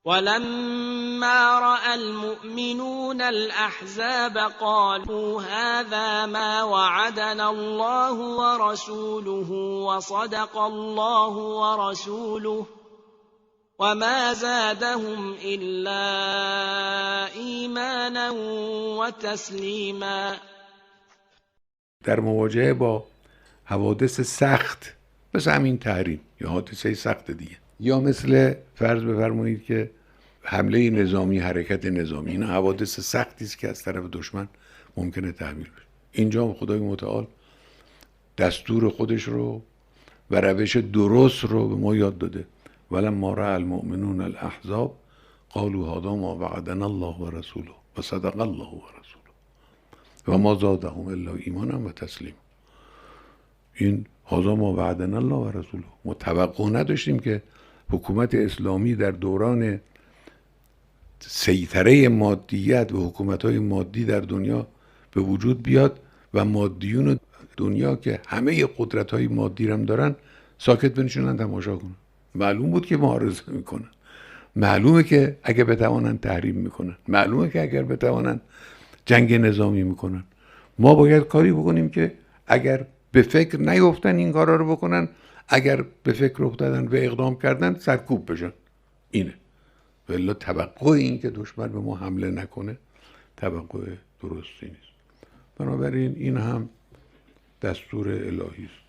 ولما رأى المؤمنون الأحزاب قالوا هذا ما وعدنا الله ورسوله وصدق الله ورسوله وما زادهم إلا إيمانا وتسلیما. در مواجهه با حوادث سخت مثل همین تحریم یا حادثه سخت دیگه، یا مثل فرض بفرمایید که حمله نظامی، حرکت نظامی، این حوادث سختی است که از طرف دشمن ممکنه تحمیل بشه. اینجا خدای متعال دستور خودش رو و روش درست رو به ما یاد داده. ولما رأى المؤمنون الاحزاب قالوا هذا ما وعدنا الله ورسوله وصدق الله ورسوله و ما زادهم الا ایمانا و تسلیما. این هذا ما وعدنا الله و رسوله، ما توقع نداشتیم که حکومت اسلامی در دوران سیطره مادیت و حکومت‌های مادی در دنیا به وجود بیاد و مادیون دنیا که همه قدرت‌های مادی هم دارن ساکت بنشینن تماشا کنن. معلوم بود که معارضه میکنن، معلومه که اگه بتوانن تحریم میکنن، معلومه که اگر بتوانن جنگ نظامی میکنن. ما باید کاری بکنیم که اگر به فکر نیفتن این کارا رو بکنن، اگر به فکر افتادن و اقدام کردن سرکوب بشن. اینه. ولی توقع این که دشمن به ما حمله نکنه توقع درستی نیست. بنابراین این هم دستور الهی است.